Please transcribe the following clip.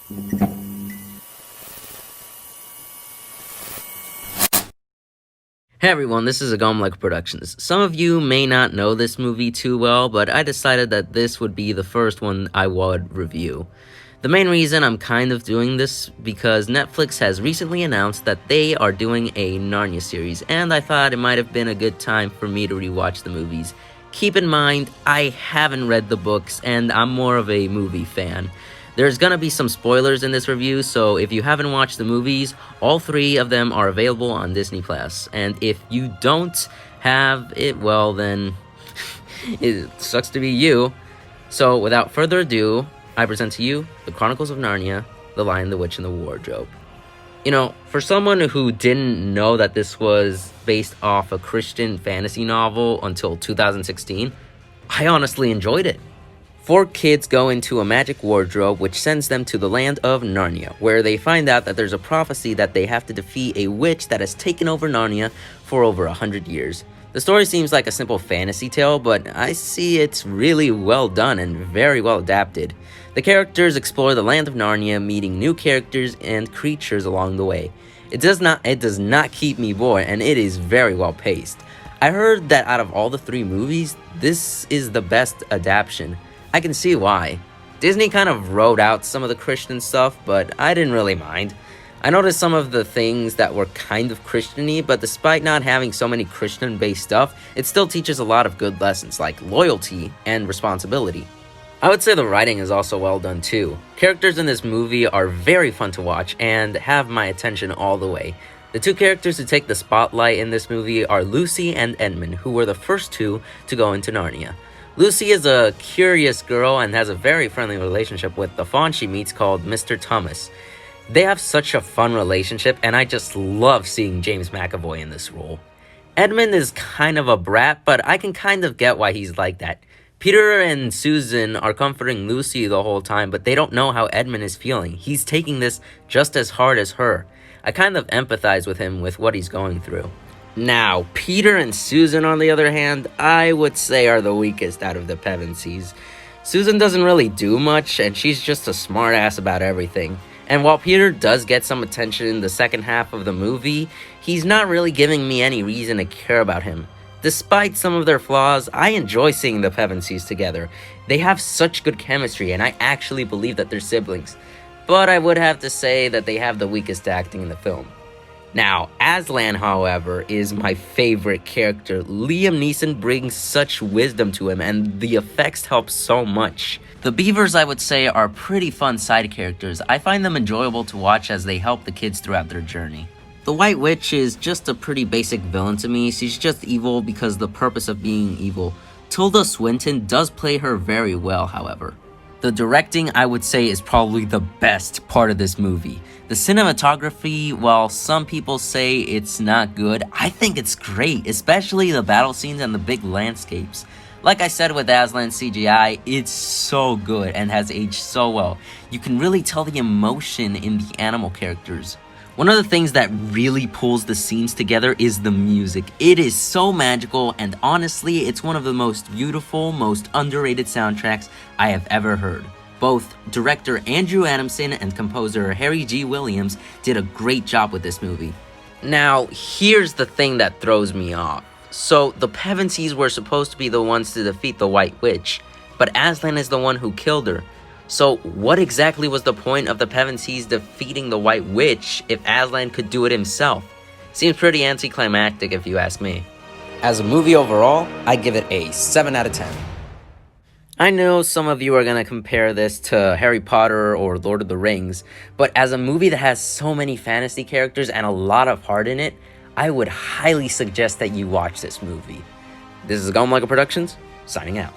Hey everyone, this is A.G.O.M Productions. Some of you may not know this movie too well, but I decided that this would be the first one I would review. The main reason I'm kind of doing this because Netflix has recently announced that they are doing a Narnia series, and I thought it might have been a good time for me to rewatch the movies. Keep in mind, I haven't read the books, and I'm more of a movie fan. There's gonna be some spoilers in this review, so if you haven't watched the movies, all three of them are available on Disney+. And if you don't have it, well then, it sucks to be you. So without further ado, I present to you the Chronicles of Narnia, The Lion, the Witch, and the Wardrobe. You know, for someone who didn't know that this was based off a Christian fantasy novel until 2016, I honestly enjoyed it. Four kids go into a magic wardrobe which sends them to the land of Narnia, where they find out that there's a prophecy that they have to defeat a witch that has taken over Narnia for over 100 years. The story seems like a simple fantasy tale, but I see it's really well done and very well adapted. The characters explore the land of Narnia, meeting new characters and creatures along the way. It does not keep me bored, and it is very well paced. I heard that out of all the three movies, this is the best adaptation. I can see why. Disney kind of wrote out some of the Christian stuff, but I didn't really mind. I noticed some of the things that were kind of Christian-y, but despite not having so many Christian-based stuff, it still teaches a lot of good lessons like loyalty and responsibility. I would say the writing is also well done too. Characters in this movie are very fun to watch and have my attention all the way. The two characters who take the spotlight in this movie are Lucy and Edmund, who were the first two to go into Narnia. Lucy is a curious girl and has a very friendly relationship with the fawn she meets called Mr. Thomas. They have such a fun relationship, and I just love seeing James McAvoy in this role. Edmund is kind of a brat, but I can kind of get why he's like that. Peter and Susan are comforting Lucy the whole time, but they don't know how Edmund is feeling. He's taking this just as hard as her. I kind of empathize with him with what he's going through. Now, Peter and Susan, on the other hand, I would say are the weakest out of the Pevensies. Susan doesn't really do much, and she's just a smartass about everything. And while Peter does get some attention in the second half of the movie, he's not really giving me any reason to care about him. Despite some of their flaws, I enjoy seeing the Pevensies together. They have such good chemistry, and I actually believe that they're siblings. But I would have to say that they have the weakest acting in the film. Now, Aslan, however, is my favorite character. Liam Neeson brings such wisdom to him, and the effects help so much. The beavers, I would say, are pretty fun side characters. I find them enjoyable to watch as they help the kids throughout their journey. The White Witch is just a pretty basic villain to me. She's just evil because the purpose of being evil. Tilda Swinton does play her very well, however. The directing, I would say, is probably the best part of this movie. The cinematography, while some people say it's not good, I think it's great, especially the battle scenes and the big landscapes. Like I said with Aslan CGI, it's so good and has aged so well. You can really tell the emotion in the animal characters. One of the things that really pulls the scenes together is the music. It is so magical, and honestly, it's one of the most beautiful, most underrated soundtracks I have ever heard. Both director Andrew Adamson and composer Harry G. Williams did a great job with this movie. Now, here's the thing that throws me off. So, the Pevensies were supposed to be the ones to defeat the White Witch, but Aslan is the one who killed her. So, what exactly was the point of the Pevensies defeating the White Witch if Aslan could do it himself? Seems pretty anticlimactic if you ask me. As a movie overall, I give it a 7 out of 10. I know some of you are going to compare this to Harry Potter or Lord of the Rings, but as a movie that has so many fantasy characters and a lot of heart in it, I would highly suggest that you watch this movie. This is A.G.O.M Productions, signing out.